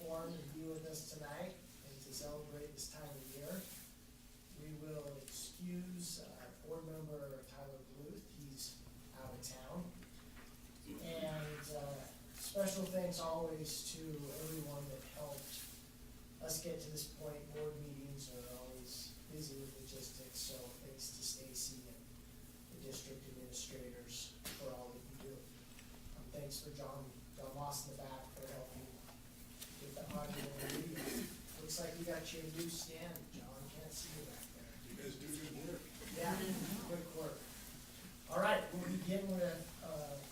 form to be with us tonight and to celebrate this time of year. We will excuse board member Tyler Bluth. He's out of town. And special thanks always to everyone that helped us get to this point. Board meetings are always busy with logistics, so thanks to Stacy and the district administrators for all that you do. Thanks for John Moss in the back for helping with the audio and video. Looks like you got your new stand, John. Can't see you back there. You guys do good work. Yeah, good work. All right, we'll begin with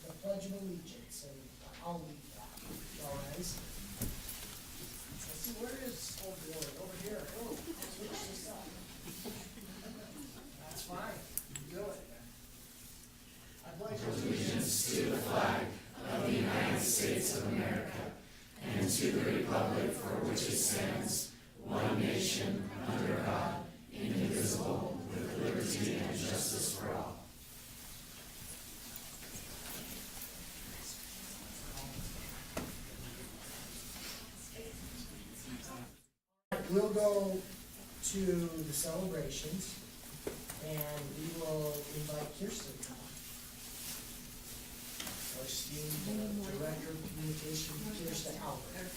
the Pledge of Allegiance, and I'll lead that. All right. Let's see, where is old boy? Over here. Oh, switch this up. That's fine. Do it. I pledge allegiance to the flag of the United States of America and to the republic for which it stands, one nation, under God, indivisible, with liberty and justice for all. We'll go to the celebrations, and we will invite Kirsten, our esteemed Director of Communication, Kirsten Albert.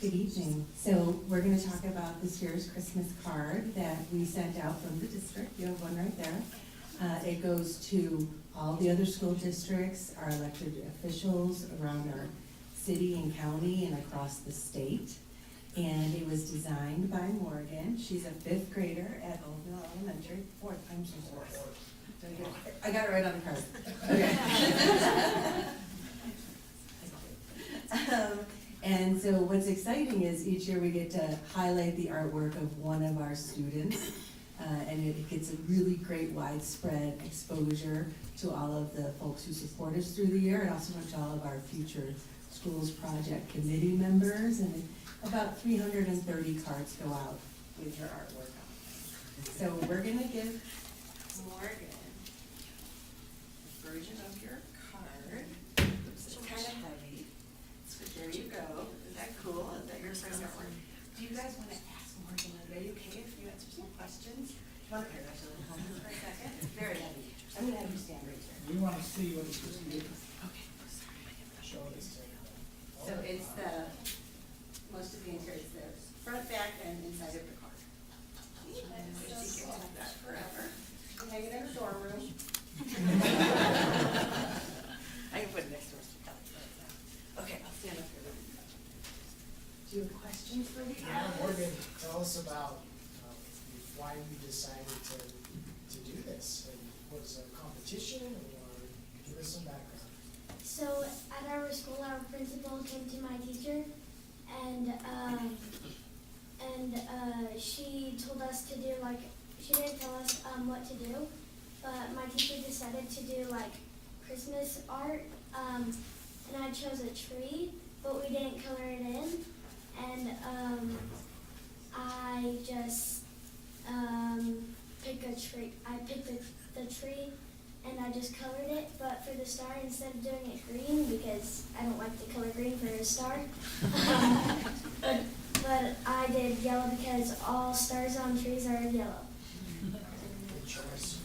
Good evening. So we're going to talk about this year's Christmas card that we sent out from the district. You have one right there. It goes to all the other school districts, our elected officials around our city and county and across the state. And it was designed by Morgan. She's a 5th grader at Oldville Elementary. Fourth, I'm so sorry. I got it right on the card. Okay. And so what's exciting is each year we get to highlight the artwork of one of our students. And it gets a really great widespread exposure to all of the folks who support us through the year, and also to all of our future schools project committee members. And about 330 cards go out with your artwork on. So we're gonna give Morgan a version of your card. It's kind of heavy. So there you go. Is that cool? Is that your first artwork? Do you guys want to ask Morgan, are you okay if you answer some questions? Come here, actually, hold this for a second. It's very heavy. I'm going to have you stand right here. We want to see what it's doing. Okay. Show this to you. So it's the, most of the answer is the front, back, and inside of the card. She can have that forever. You can hang it in her dorm room. I can put it next to her. Okay, I'll stand up here. Do you have questions for me? Yeah, Morgan, tell us about why you decided to do this. And was it a competition, or give us some background? So at our school, our principal came to my teacher, and she told us to do she didn't tell us what to do, but my teacher decided to do Christmas art, and I chose a tree, but we didn't color it in, and I just picked a tree. I picked the tree, and I just colored it, but for the star, instead of doing it green, because I don't like the color green for a star, but I did yellow because all stars on trees are yellow. Good choice.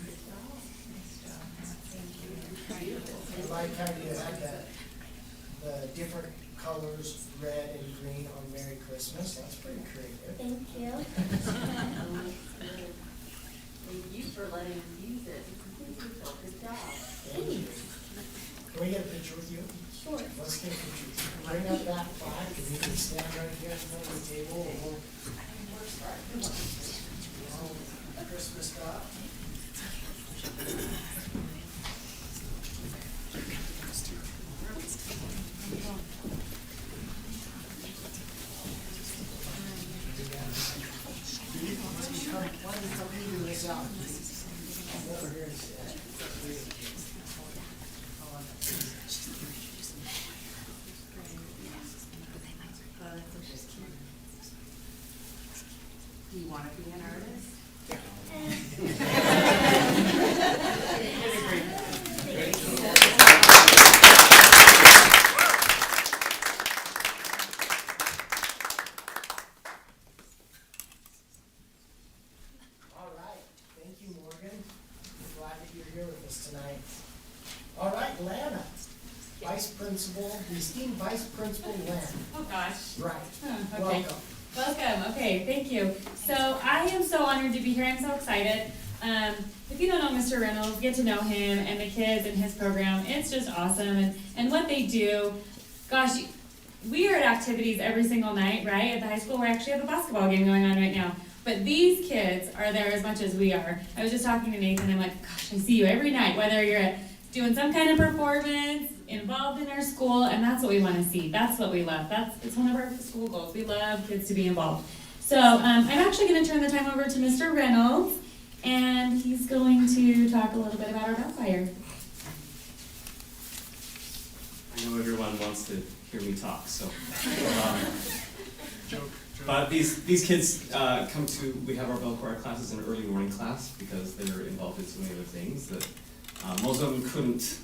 I like how you had the different colors, red and green, on Merry Christmas. That's pretty creative. Thank you. Thank you for letting us use it. Good job. Thank you. Can we get a picture with you? Sure. Let's get a picture with you. Bring up that plaque, and you can stand right here in front of the table, and we'll Christmas stuff. Why don't you come figure this out? Over here is Do you want to be an artist? And principal, the esteemed vice principal, Len. Oh, gosh. Right. Okay. Welcome. Welcome. Okay, thank you. So I am so honored to be here. I'm so excited. If you don't know Mr. Reynolds, get to know him and the kids and his program. It's just awesome. And what they do, gosh, we are at activities every single night, right? At the high school, we actually have a basketball game going on right now. But these kids are there as much as we are. I was just talking to Nathan, I'm like, gosh, I see you every night, whether you're doing some kind of performance, involved in our school, and that's what we want to see. That's what we love. It's one of our school goals. We love kids to be involved. So I'm actually going to turn the time over to Mr. Reynolds, and he's going to talk a little bit about our bellfire. I know everyone wants to hear me talk, so. But these kids we have our bell choir classes in early morning class because they're involved in so many other things that most of them couldn't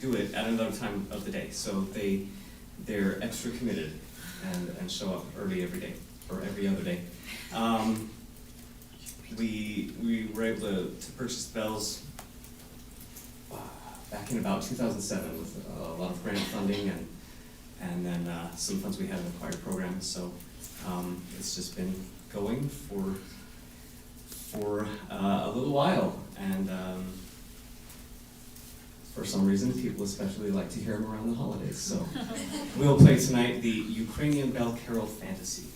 do it at another time of the day. So they're extra committed and show up early every day, or every other day. We were able to purchase bells back in about 2007 with a lot of grant funding and then some funds we had in the choir program. So it's just been going for a little while, and for some reason people especially like to hear them around the holidays. So we'll play tonight the Ukrainian Bell Carol Fantasy.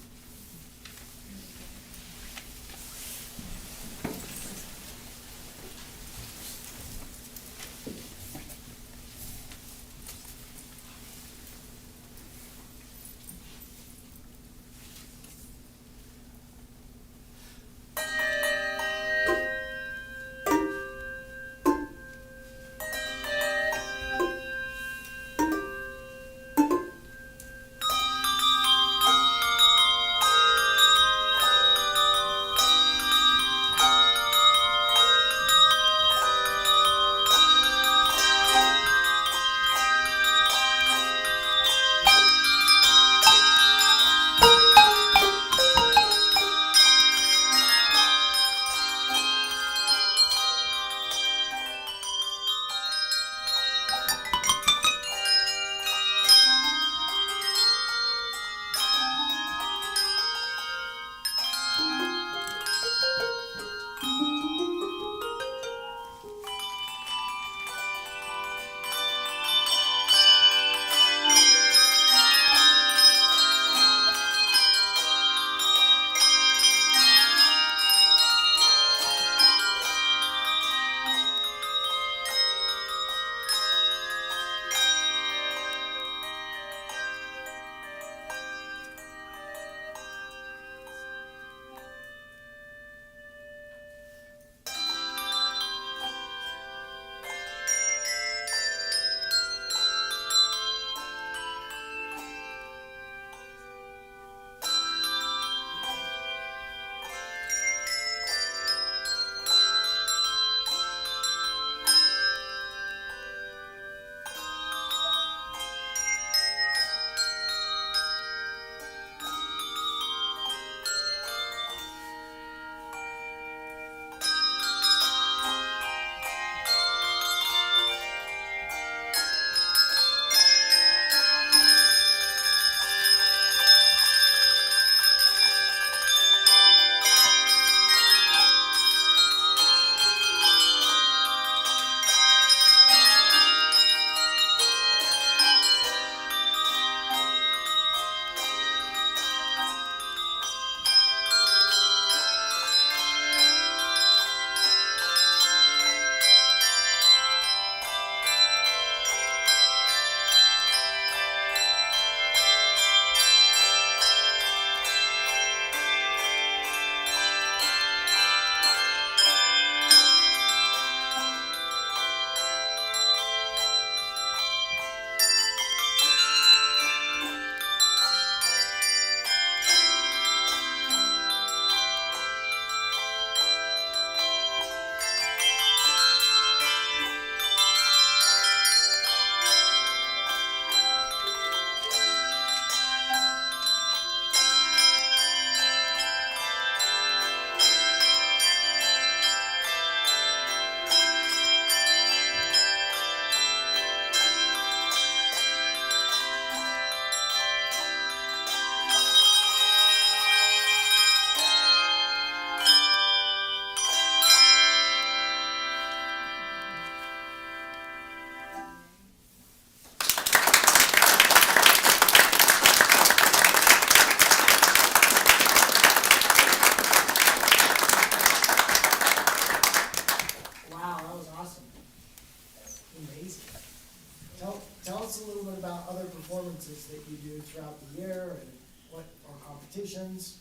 you do throughout the year and what our competitions,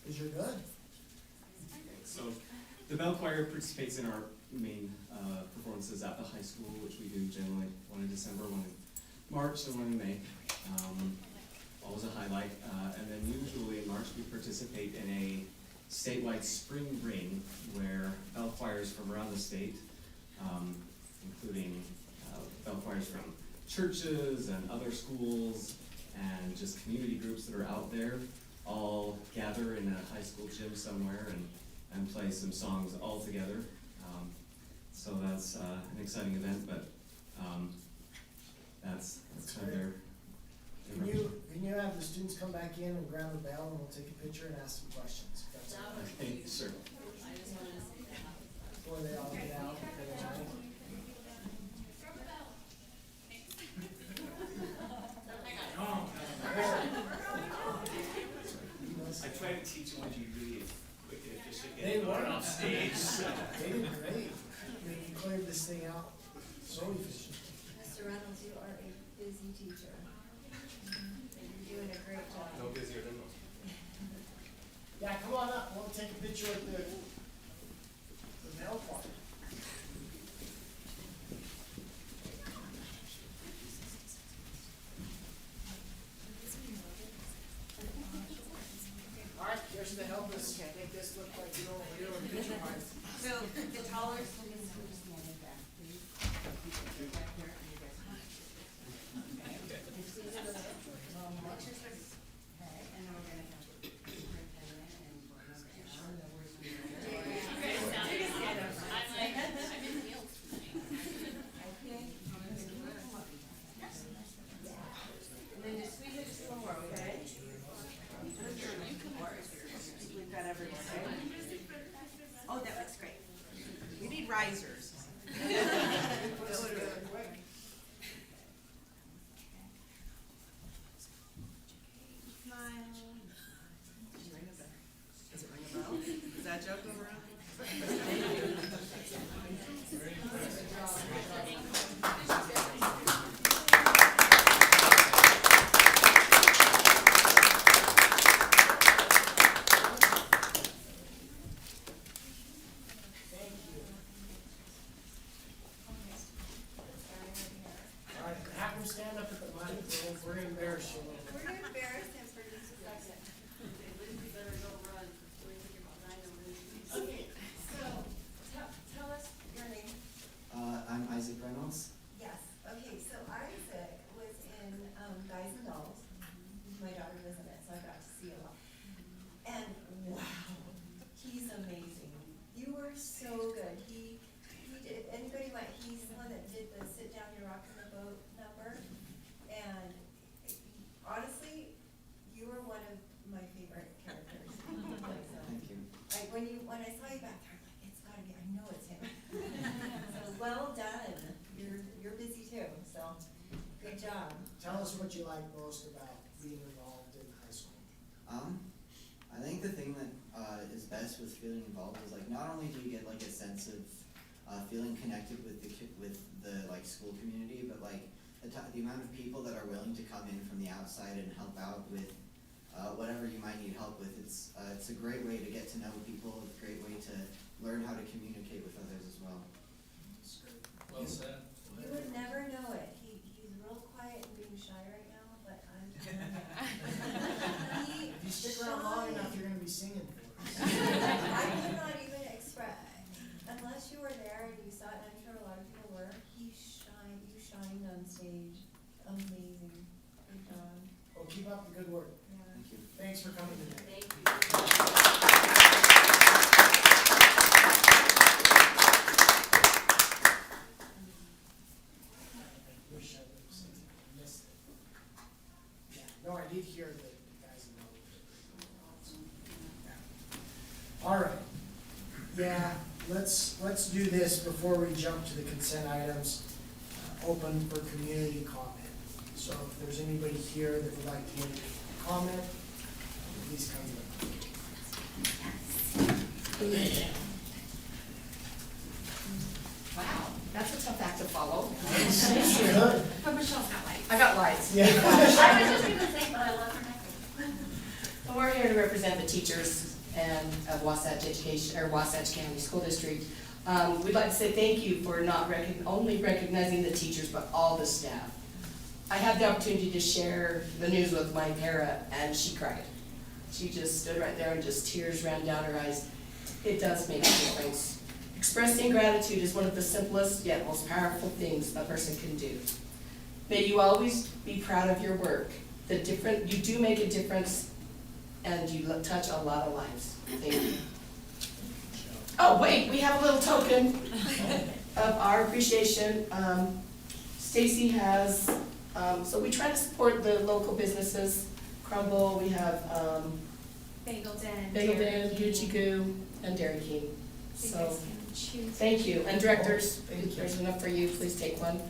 is you're good. So the bell choir participates in our main performances at the high school, which we do generally one in December, one in March, and one in May. Always a highlight. And then usually in March we participate in a statewide spring bring where bell choirs from around the state, including bell choirs from churches and other schools and just community groups that are out there, all gather in a high school gym somewhere and play some songs all together. So that's an exciting event, but that's kind of their. Can you have the students come back in and grab a bell and we'll take a picture and ask some questions? If that's okay. Okay, sure. Before they all get out for the night. I try to teach them to be really quick and efficient They getting were on stage. So. They did great. I mean, you cleared this thing out so efficient. Mr. Reynolds, you are a busy teacher. You're doing a great job. No busier than most. Yeah, come on up. We'll take a picture with the mail part. All right, Kirsten, to help us make this look like you know what we're doing picture-wise. So the taller students will just stand in back, please. Back here, and you guys. Okay. And squeeze it a little. Watch your surface. Okay, and then we're gonna have superintendent and board member down, the words we stand up. Okay. And then just squeeze it just a little more, okay? We've got everyone, okay? Oh, that looks great. We need risers. Smile. Does it ring a bell? Is that joke going around? Thank you. All right, have them stand up at the mic. We're gonna embarrass you a little bit. We're gonna embarrass him for just a second. Okay, so, tell us your name. I'm Isaac Reynolds. Yes, okay, so Isaac was in Guys and Dolls. My daughter was in it, so I got to see a lot. And wow, he's amazing. You were so good. He did, anybody might, he's the one that did the sit down, you're rocking the boat number. And honestly, you were one of my favorite characters. So, Thank you. when I saw you back there, I'm like, it's gotta be, I know it's him. So well done. You're busy too, so good job. Tell us what you like most about being involved in high school. I think the thing that is best with feeling involved is like not only do you get like a sense of feeling connected with the like school community, but like the amount of people that are willing to come in from the outside and help out with whatever you might need help with. It's a great way to get to know people. It's a great way to learn how to communicate with others as well. That's great. Well said. You would never know it. He's real quiet and being shy right now, but I'm If you stick around long enough, you're gonna be singing for us. I could not even express, unless you were there and you saw it, and I'm sure a lot of people were, you shined on stage. Amazing. Good job. Well, keep up the good work. Yeah. Thank you. Thanks for coming today. Wish I would have seen it. I missed it. Yeah, no, I did hear that the guys know. Yeah. All right. Yeah, let's do this before we jump to the consent items. Open for community comment. So if there's anybody here that would like to make a comment, please come to the Wow, that's a tough act to follow. podium. But Michelle's got lights. I got lights. Yeah. I was just to represent the teachers and of Wasatch Education, or Wasatch County School District. We'd like to say thank you for not only recognizing the teachers, but all the staff. I had the opportunity to share the news with my para, and she cried. She just stood right there and just tears ran down her eyes. It does make a difference. Expressing gratitude is one of the simplest yet most powerful things a person can do. May you always be proud of your work. You do make a difference, and you touch a lot of lives. Thank you. Oh, wait, we have a little token of our appreciation. Stacy has, so we try to support the local businesses. Crumble, we have Bagel Den, Bagel Dairy Den, King. Gucci Goo, and Dairy King. You So, guys can choose. thank you. And directors, Thank you. if there's enough for you, please take one.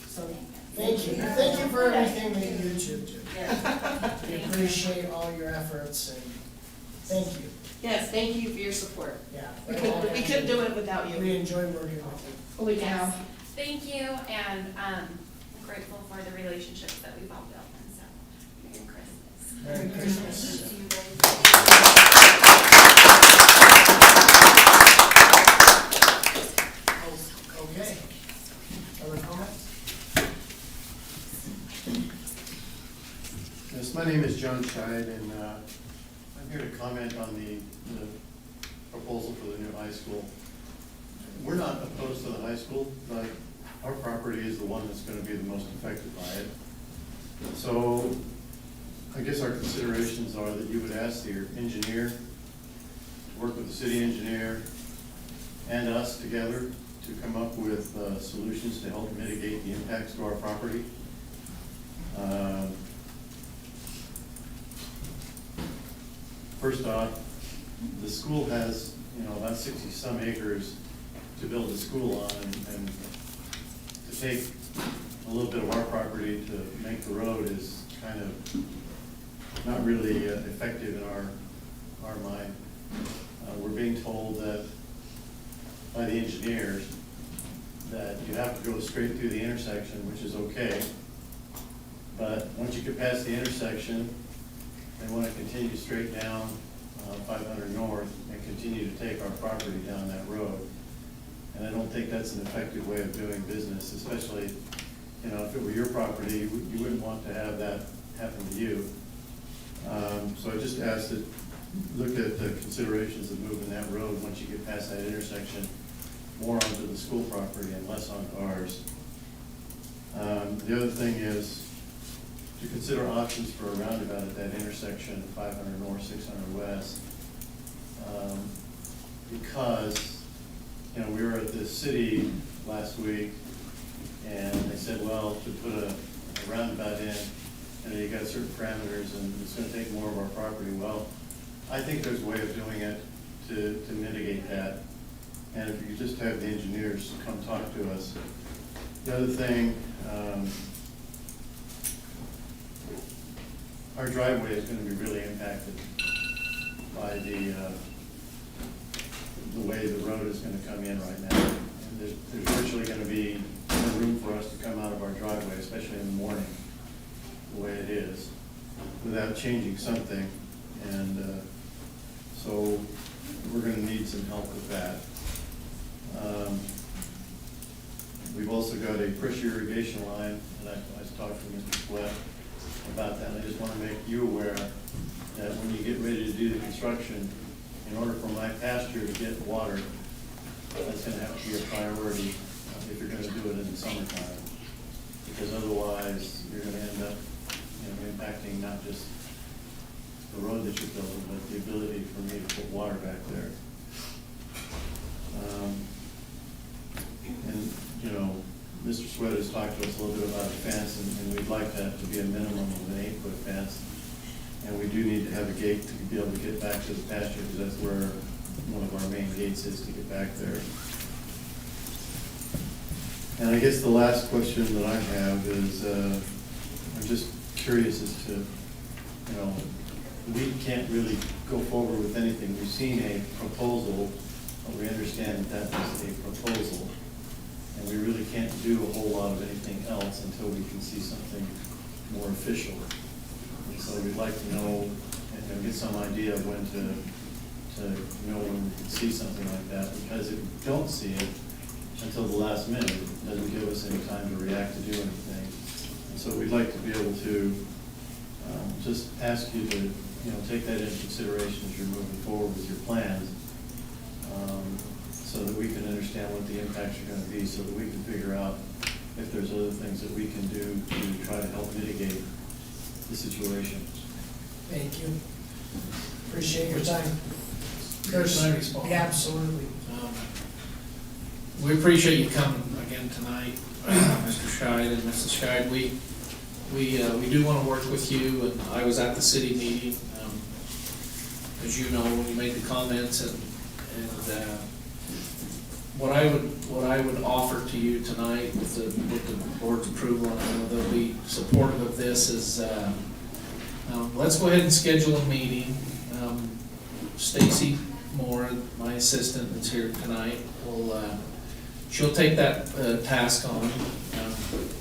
So, Thank you. Thank you for everything that you do, Jim. We appreciate all your efforts and thank you. yes, thank you for your support. Yeah. We couldn't do it without you. We enjoy working with you. Holy cow. Thank you, and I'm grateful for the relationships that we've all built, and so, Merry Christmas. Merry Christmas. Okay. Other comments? Yes, my name is John Scheid, and I'm here to comment on the proposal for the new high school. We're not opposed to the high school, but our property is the one that's gonna be the most affected by it. So I guess our considerations are that you would ask your engineer to work with the city engineer and us together to come up with solutions to help mitigate the impacts to our property. First off, the school has, about 60-some acres to build a school on, and to take a little bit of our property to make the road is kind of not really effective in our mind. We're being told that by the engineers that you have to go straight through the intersection, which is okay. But once you get past the intersection, they want to continue straight down 500 North and continue to take our property down that road. And I don't think that's an effective way of doing business, especially, if it were your property, you wouldn't want to have that happen to you. So I just asked that look at the considerations of moving that road once you get past that intersection, more onto the school property and less onto ours. The other thing is to consider options for a roundabout at that intersection, 500 North, 600 West. Because, we were at the city last week, and they said, well, to put a roundabout in, you got certain parameters, and it's gonna take more of our property. Well, I think there's a way of doing it to mitigate that. And if you could just have the engineers come talk to us. The other thing, our driveway is gonna be really impacted by the way the road is gonna come in right now. And there's virtually gonna be no room for us to come out of our driveway, especially in the morning, the way it is, without changing something. And so we're gonna need some help with that. We've also got a pressure irrigation line, and I talked to Mr. Sweat about that. I just wanna make you aware that when you get ready to do the construction, in order for my pasture to get water, that's gonna have to be a priority if you're gonna do it in the summertime. Because otherwise, you're gonna end up, impacting not just the road that you're building, but the ability for me to put water back there. And, Mr. Sweat has talked to us a little bit about a fence, and we'd like that to be a minimum of an 8-foot fence. And we do need to have a gate to be able to get back to the pasture, because that's where one of our main gates is to get back there. And I guess the last question that I have is, I'm just curious as to, we can't really go forward with anything. We've seen a proposal, but we understand that was a proposal. And we really can't do a whole lot of anything else until we can see something more official. And so we'd like to know, and get some idea of when to know when we can see something like that, because if we don't see it until the last minute, it doesn't give us any time to react to do anything. And so we'd like to be able to, just ask you to, take that into consideration as you're moving forward with your plans, so that we can understand what the impacts are gonna be, so that we can figure out if there's other things that we can do to try to help mitigate the situation. Thank you. Appreciate your time. Chris? Can I respond? Yeah, absolutely. We appreciate you coming again tonight, Mr. Scheid and Mrs. Scheid. We do wanna work with you, and I was at the city meeting, as you know, when you made the comments, and what I would offer to you tonight with the board's approval, and I know they'll be supportive of this, is, let's go ahead and schedule a meeting. Stacy Moore, my assistant that's here tonight, she'll take that task on,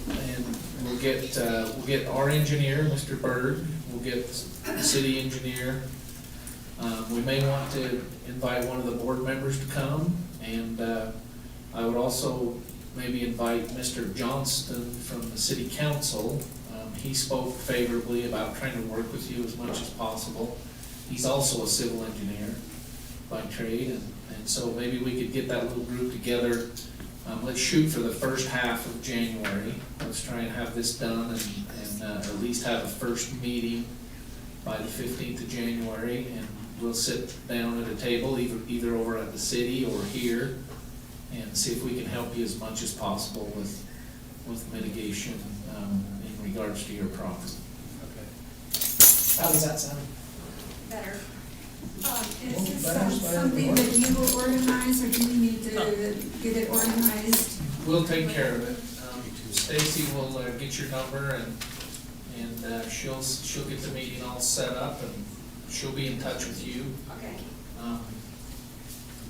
and we'll get our engineer, Mr. Berg, we'll get the city engineer. We may want to invite one of the board members to come, and I would also maybe invite Mr. Johnston from the city council. He spoke favorably about trying to work with you as much as possible. He's also a civil engineer by trade, and so maybe we could get that little group together. Let's shoot for the first half of January. Let's try and have this done, and at least have a first meeting by the 15th of January, and we'll sit down at a table, either over at the city or here, and see if we can help you as much as possible with mitigation in regards to your property. How does that sound? Better. Is this something that you will organize, or do we need to get it organized? We'll take care of it. Stacy will get your number, and she'll get the meeting all set up, and she'll be in touch with you. Okay.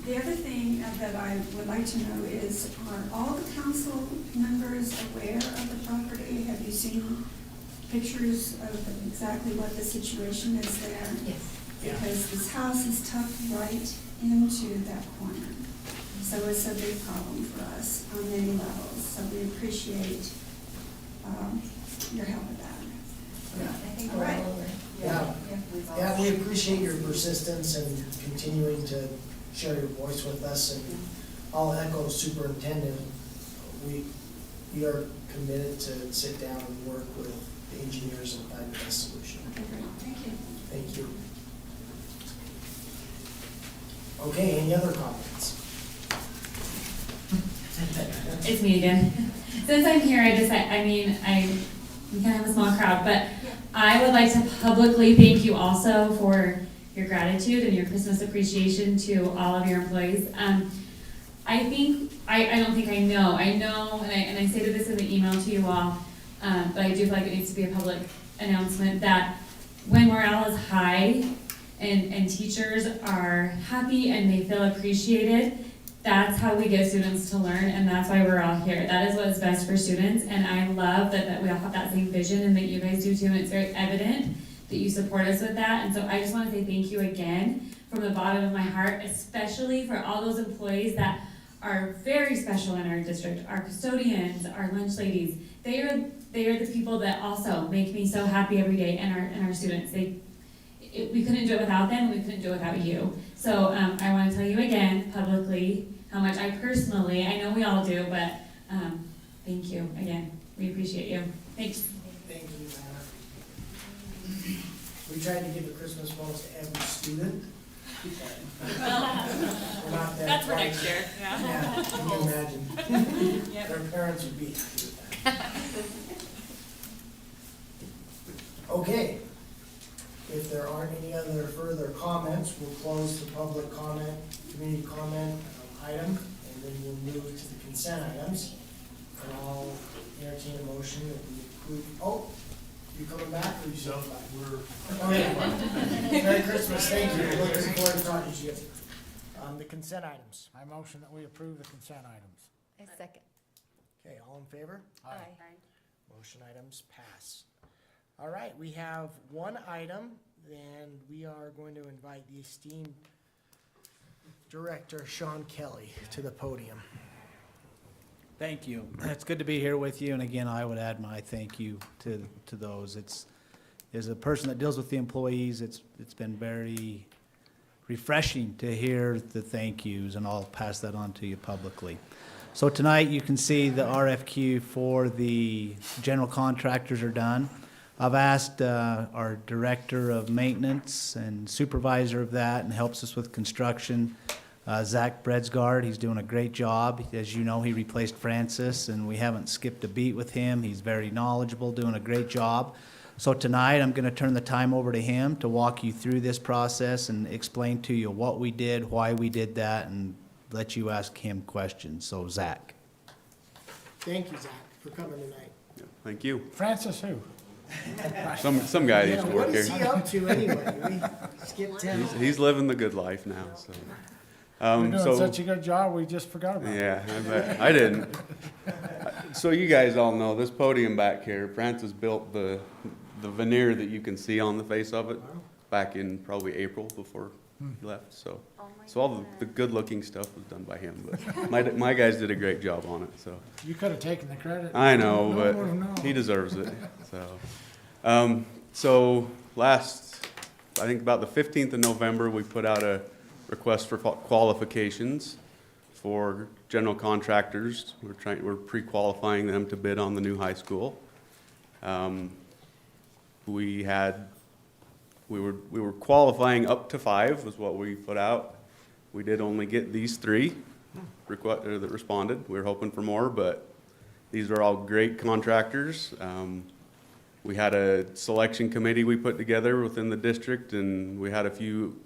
The other thing that I would like to know is, are all the council members aware of the property? Have you seen pictures of exactly what the situation is there? Yes. Because this house is tucked right into that corner. So it's a big problem for us on many levels. So we appreciate your help with that. Yeah. I think All we're right. all over. Yeah, we appreciate your persistence and continuing to share your voice with us, and I'll echo superintendent. We are committed to sit down and work with the engineers and find the best solution. Okay, great. Thank you. Thank you. Okay, any other comments? It's me again. Since I'm here, we kind of have a small crowd, but I would like to publicly thank you also for your gratitude and your Christmas appreciation to all of your employees. I don't think I know, and I stated this in the email to you all, but I do feel like it needs to be a public announcement that when morale is high and teachers are happy and they feel appreciated, that's how we get students to learn, and that's why we're all here. That is what's best for students, and I love that we all have that same vision and that you guys do too, and it's very evident that you support us with that. And so I just want to say thank you again from the bottom of my heart, especially for all those employees that are very special in our district, our custodians, our lunch ladies. They are the people that also make me so happy every day, and our students. We couldn't do it without them, we couldn't do it without you. So I want to tell you again, publicly, how much I personally, I know we all do, but thank you again. We appreciate you. Thanks. Thank you, Anna. We tried to give a Christmas bonus to every student. Well, We're not there that's for quite. next year. Yeah, you can imagine. Yep. Their parents would be happy with that. Okay. If there aren't any other further comments, we'll close the public comment, community comment item, and then we'll move to the consent items. And I'll entertain a motion that we approve. Oh, you coming back, or you still back? Okay. Merry Christmas, thank you. We're looking forward to talking to you. The consent items. I motion that we approve the consent items. A second. Okay, all in favor? Aye. Motion items pass. All right, we have one item then we are going to invite the esteemed Director Sean Kelly to the podium. Thank you. It's good to be here with you, and again, I would add my thank you to those. As a person that deals with the employees, it's been very refreshing to hear the thank yous, and I'll pass that on to you publicly. So tonight, you can see the RFQ for the general contractors are done. I've asked our Director of Maintenance and Supervisor of that, and helps us with construction, Zach Bredsgard. He's doing a great job. As you know, he replaced Francis, and we haven't skipped a beat with him. He's very knowledgeable, doing a great job. So tonight, I'm going to turn the time over to him to walk you through this process and explain to you what we did, why we did that, and let you ask him questions. So, Zach. Thank you, Zach, for coming tonight. Thank you. Francis who? Some guy used to work What is here. he up to anyway? We skipped town. He's living the good life now. So, You're doing such a good job, we just forgot about it. yeah, I bet. I didn't. So you guys all know this podium back here. Francis built the veneer that you can see on the face of it back in probably April before he left. So, all the good-looking stuff was done by him, but my guys did a great job on it. So. You could have taken the credit. I know, No but one would have known. he deserves it. So last, I think about the 15th of November, we put out a request for qualifications for general contractors. We're pre-qualifying them to bid on the new high school. We were qualifying up to 5 was what we put out. We did only get these 3 that responded. We were hoping for more, but these are all great contractors. We had a selection committee we put together within the district, and we had a few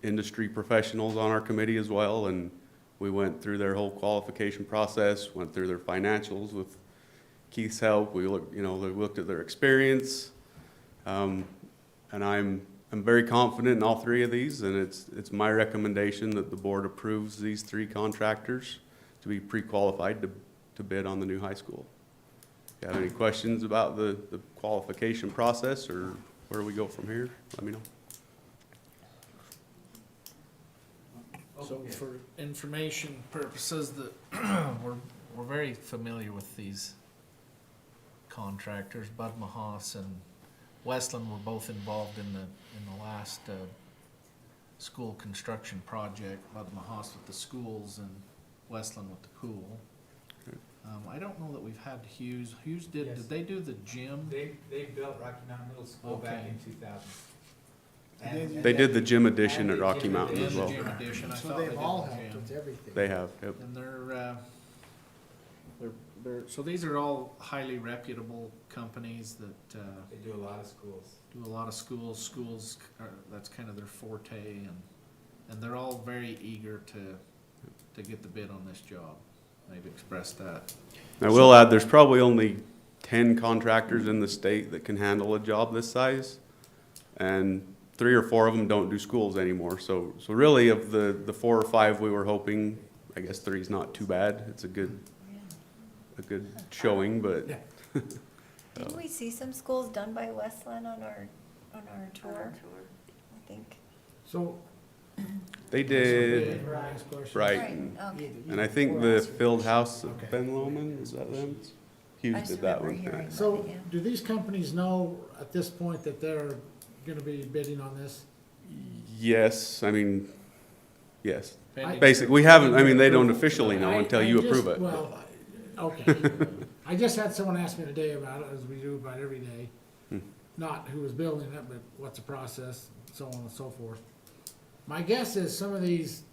industry professionals on our committee as well, and we went through their whole qualification process, went through their financials with Keith's help. We looked at their experience, and I'm very confident in all 3 of these, and it's my recommendation that the board approves these 3 contractors to be pre-qualified to bid on the new high school. If you have any questions about the qualification process or where we go from here, let me know. So for information purposes, we're very familiar with these contractors. Bud Mahas and Westland were both involved in the last school construction project. Bud Mahas with the schools and Westland with the pool. I don't know that we've had Hughes. Hughes did they do the gym? They built Rocky Mountain Middle School back in 2000. They did the gym addition at Rocky Mountain as well. The gym addition. I So thought they've did all the helped gym. with everything. They have, yep. And so these are all highly reputable companies that They do a lot of schools. do a lot of schools. Schools that's kind of their forte, and they're all very eager to get the bid on this job. They've expressed that. I will add, there's probably only 10 contractors in the state that can handle a job this size, and 3 or 4 of them don't do schools anymore. So really, of the 4 or 5 we were hoping, I guess 3's not too bad. It's a good showing, but. Didn't we see some schools done by Westland on our tour? I think. So. They did, Right. right, Okay. and I think the field house of Ben Lomond, is that them? Hughes just did that remember one. hearing So, do these companies know at this point that they're gonna be bidding on this? Yes, I mean, yes. Pending- Basically, we haven't, I mean, they don't officially know until you approve it. Well, okay. I just had someone ask me today about it, as we do about every day. Not who was building it, but what's the process, so on and so forth. My guess is some of these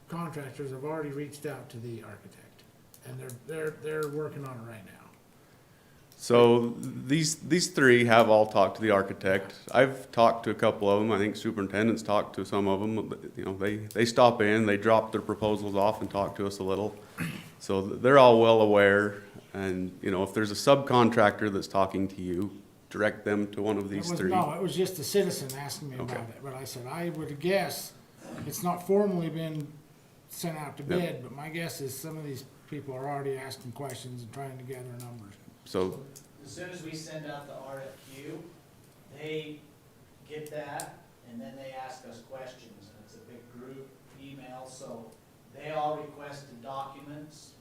contractors have already reached out to the architect, and they're working on it right now. So these 3 have all talked to the architect. I've talked to a couple of them. I think superintendent's talked to some of them. They stop in, they drop their proposals off and talk to us a little. So they're all well aware. And, if there's a subcontractor that's talking to you, direct them to one of these 3. No, it was just a citizen asking me about Okay. it, but I said, I would guess, it's not formally been sent out to Yep. bid, but my guess is some of these people are already asking questions and trying to gather numbers. So, As soon as we send out the RFQ, they get that, and then they ask us questions, and it's a big group email, so they all requested documents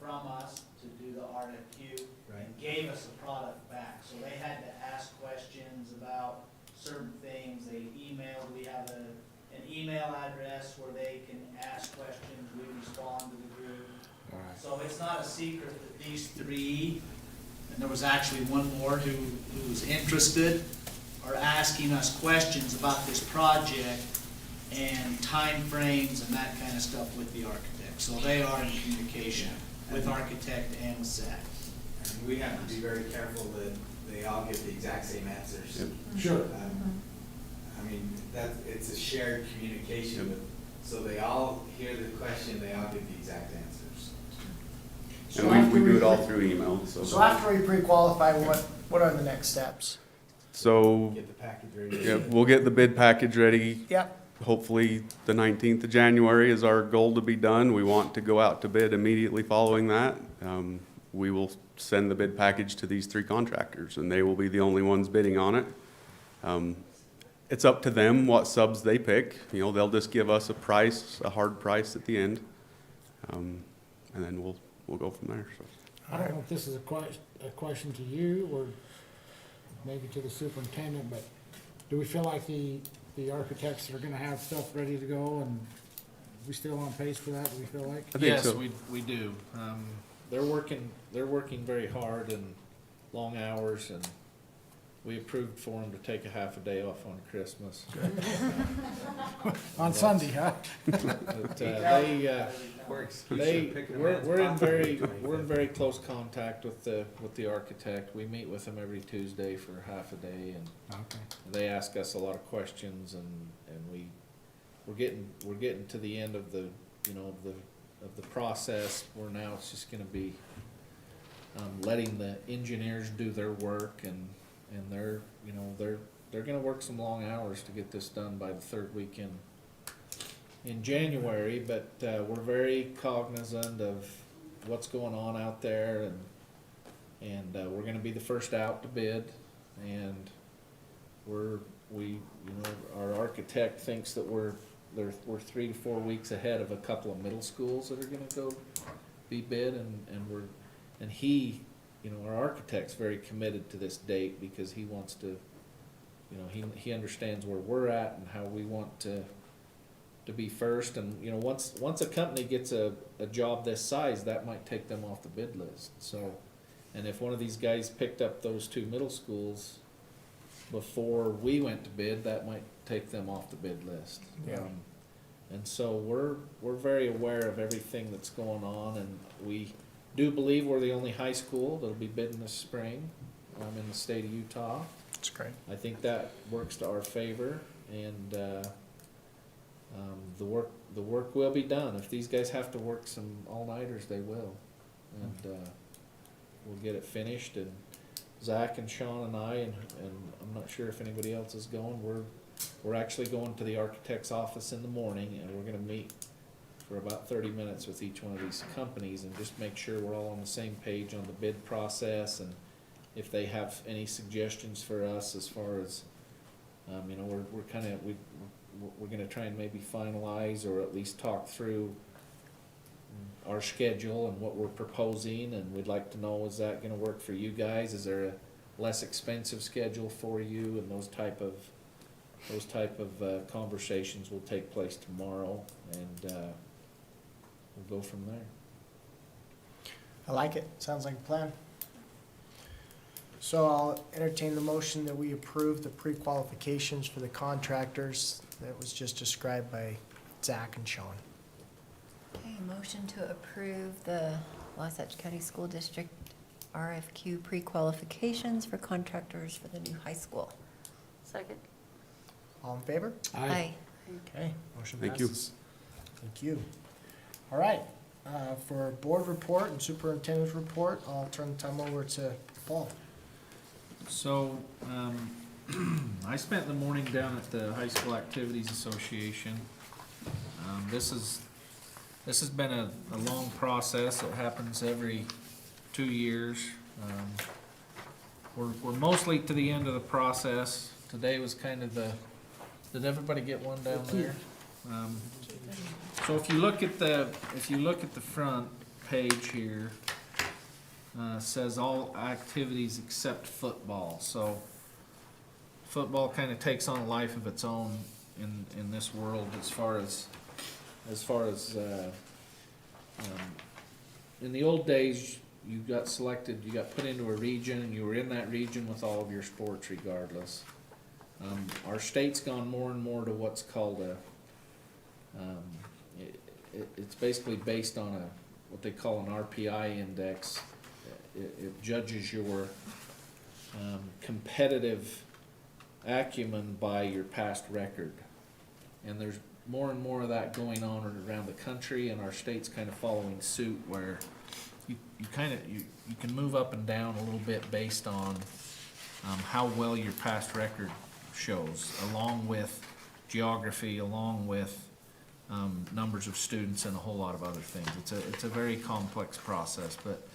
from us to do the RFQ, and gave us a product back, so they had to ask questions about certain things, they emailed, we have an email address where they can ask questions, we respond to the group. So it's not a secret that these three, and there was actually one more who's interested, are asking us questions about this project and timeframes and that kind of stuff with the architect. So they are in communication with architect and with SAC. And we have to be very careful that they all get the exact same answers. Sure. I mean, it's a shared communication with, so they all hear the question, they all get the exact answers. And we do it all through email, so. So after we pre-qualify, what are the next steps? So, Get the package ready. yeah, we'll get the bid package ready. Yep. Hopefully, the 19th of January is our goal to be done. We want to go out to bid immediately following that. We will send the bid package to these three contractors, and they will be the only ones bidding on it. It's up to them what subs they pick. You know, they'll just give us a price, a hard price at the end, and then we'll go from there. So. I don't know if this is a question to you or maybe to the superintendent, but do we feel like the architects are gonna have stuff ready to go, and we still on pace for that, do we feel like? I think Yes, so. we do. They're working very hard and long hours, and we approved for them to take a half a day off on Christmas. On Sunday, huh? But, we're in very close contact with the architect. We meet with them every Tuesday for half a day, and Okay. they ask us a lot of questions, and we're getting to the end of the process, where now it's just gonna be letting the engineers do their work, and they're gonna work some long hours to get this done by the third weekend in January, but we're very cognizant of what's going on out there, and we're gonna be the first out to bid, and our architect thinks that we're 3 to 4 weeks ahead of a couple of middle schools that are gonna go be bid, and he, our architect's very committed to this date, because he wants to, he understands where we're at and how we want to be first, and, once a company gets a job this size, that might take them off the bid list, so, and if one of these guys picked up those 2 middle schools before we went to bid, that might take them off the bid list. Yeah. And so we're very aware of everything that's going on, and we do believe we're the only high school that'll be bidding this spring, in the state of Utah. That's great. I think that works to our favor, and, the work will be done. If these guys have to work some all-nighters, they will. And, we'll get it finished, and Zach and Sean and I, and I'm not sure if anybody else is going, we're actually going to the architect's office in the morning, and we're gonna meet for about 30 minutes with each one of these companies, and just make sure we're all on the same page on the bid process, and if they have any suggestions for us as far as, we're gonna try and maybe finalize, or at least talk through our schedule and what we're proposing, and we'd like to know, is that gonna work for you guys? Is there a less expensive schedule for you? And those type of conversations will take place tomorrow, and we'll go from there. I like it. Sounds like a plan. So I'll entertain the motion that we approve the pre-qualifications for the contractors that was just described by Zach and Sean. Okay, motion to approve the Wasatch County School District RFQ pre-qualifications for contractors for the new high school. Second. All in favor? Aye. Okay, motion Thank you. passes. Thank you. All right, for board report and superintendent's report, I'll turn the time over to Paul. So, I spent the morning down at the High School Activities Association. This has been a long process. It happens every 2 years. We're mostly to the end of the process. today was kind of did everybody get one down there? So if you look at the front page here, says all activities except football. So football kind of takes on a life of its own in this world as far as in the old days, you got selected, you got put into a region, and you were in that region with all of your sports regardless. Our state's gone more and more to what's called it's basically based on what they call an RPI index. It judges your competitive acumen by your past record. And there's more and more of that going on around the country, and our state's kind of following suit, where you can move up and down a little bit based on how well your past record shows, along with geography, along with numbers of students, and a whole lot of other things. It's a very complex process, but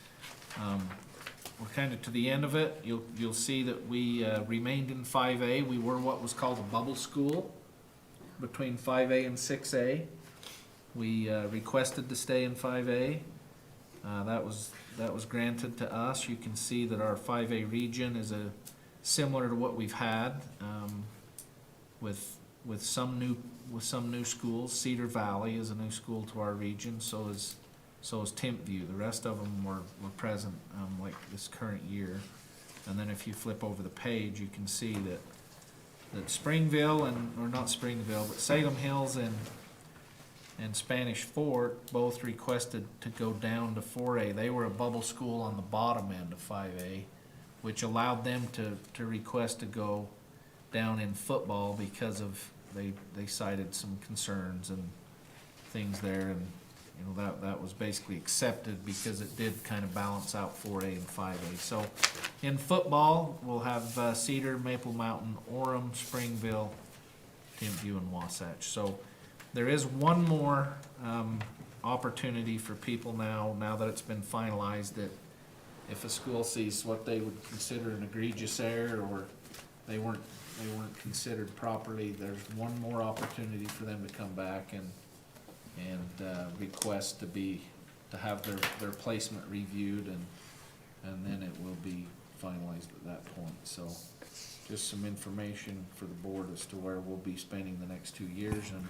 we're kind of to the end of it. You'll see that we remained in 5A. We were what was called a bubble school between 5A and 6A. We requested to stay in 5A. That was granted to us. You can see that our 5A region is similar to what we've had with some new schools. Cedar Valley is a new school to our region. So is Timpview. The rest of them were present like this current year. And then if you flip over the page, you can see that Springville but Salem Hills and Spanish Fort both requested to go down to 4A. They were a bubble school on the bottom end of 5A, which allowed them to request to go down in football because of they cited some concerns and things there, and that was basically accepted because it did kind of balance out 4A and 5A. So in football, we'll have Cedar, Maple Mountain, Orem, Springville, Timpview, and Wasatch. So there is one more opportunity for people now that it's been finalized, that if a school sees what they would consider an egregious error, or they weren't considered properly, there's one more opportunity for them to come back and request to have their placement reviewed, and then it will be finalized at that point. So just some information for the board as to where we'll be spending the next 2 years. And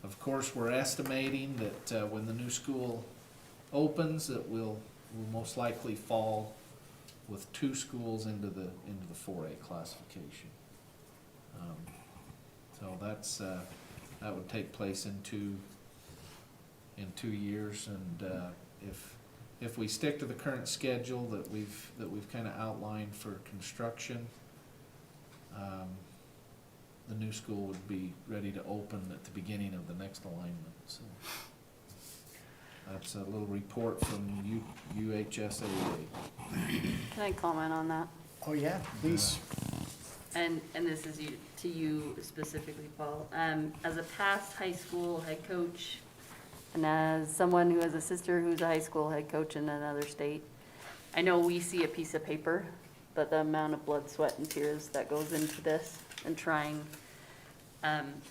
of course, we're estimating that when the new school opens, that we'll most likely fall with 2 schools into the 4A classification. So that would take place in 2 years, and if we stick to the current schedule that we've kind of outlined for construction, the new school would be ready to open at the beginning of the next alignment. So that's a little report from UHSAA. Can I comment on that? Oh, yeah, please. And this is to you specifically, Paul. As a past high school head coach, and as someone who has a sister who's a high school head coach in another state, I know we see a piece of paper, but the amount of blood, sweat, and tears that goes into this and trying,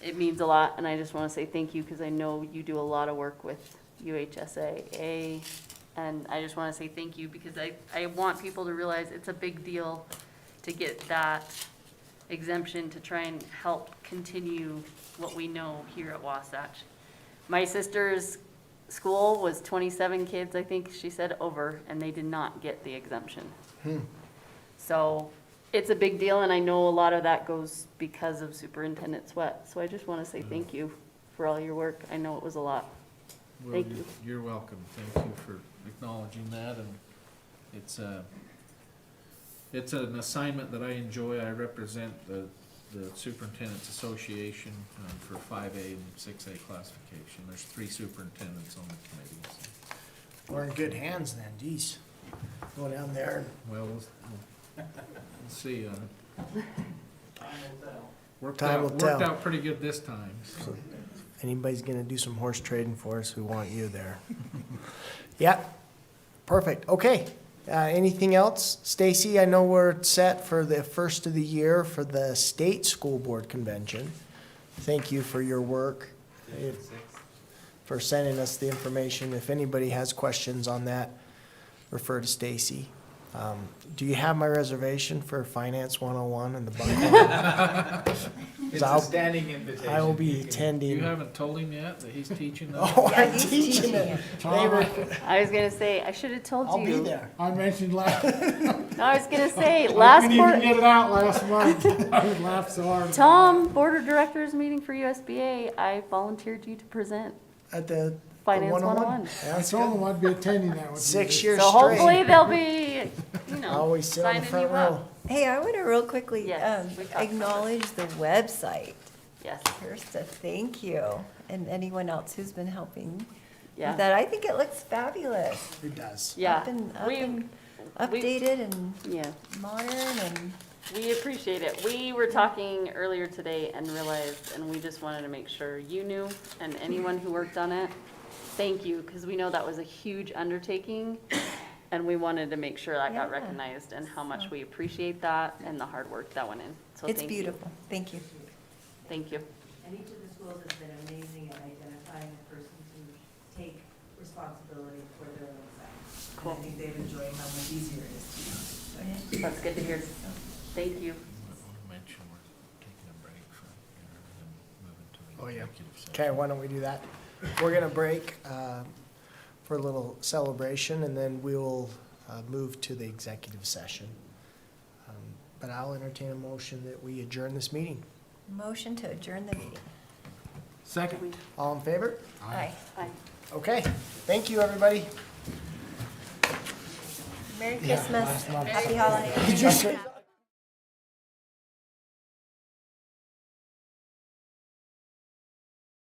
it means a lot. And I just want to say thank you, because I know you do a lot of work with UHSAA, and I just want to say thank you, because I want people to realize it's a big deal to get that exemption to try and help continue what we know here at Wasatch. My sister's school was 27 kids, I think she said, over, and they did not get the exemption. So it's a big deal, and I know a lot of that goes because of Superintendent Sweat. So I just want to say thank you for all your work. I know it was a lot. Well, Thank you. You're welcome. Thank you for acknowledging that, and it's an assignment that I enjoy. I represent the Superintendent's Association for 5A and 6A classification. There's 3 superintendents on the committee. So. We're in good hands then, geez. Go down there. Well, we'll see. Worked Time will tell. Worked out pretty good this time. So. Anybody's gonna do some horse trading for us, we want you there. Yeah, perfect, okay. Anything else? Stacy, I know we're set for the first of the year for the state school board convention. Thank you for your work, for sending us the information. If anybody has questions on that, refer to Stacy. Do you have my reservation for Finance 101 in the Buckle? It's a standing invitation. I will be attending. You haven't told him yet that he's teaching that? Oh, I'm teaching it. They were- I was gonna say, I should have told you. I'll be there. I mentioned last, I was gonna say, I last couldn't even quarter, get it out last month. I laughed so hard. Tom, Board of Directors meeting for USBA, I volunteered you to present At the Finance 101. 101. Yeah, I that's told good. them I'd be attending that with you. 6 years So straight. hopefully they'll be, you know, Always sit on the signing front you row. up. Hey, I want to real quickly Yes, we talked about acknowledge the website. Yes, Kirsta, thank you, and anyone else who's been helping yeah, with that. I think it looks fabulous. It does. yeah. Up and We- updated and Yeah, modern and, we appreciate it. We were talking earlier today and realized, and we just wanted to make sure you knew, and anyone who worked on it, thank you, because we know that was a huge undertaking, and we wanted to make sure that got Yeah. recognized and how much we appreciate that and the hard work that went in. So it's thank you. beautiful. Thank you. Thank you. And each of the schools has been amazing at identifying the persons who take responsibility for their own site. Cool. And I think they've enjoyed how much easier it is to do. That's good to hear. Thank you. Oh, yeah. Okay, why don't we do that? We're gonna break for a little celebration, and then we'll move to the executive session. But I'll entertain a motion that we adjourn this meeting. Motion to adjourn the meeting. Second. All in favor? Aye. Bye. Okay, thank you, everybody. Merry Yeah, Christmas. last month. Happy holidays. Did you say-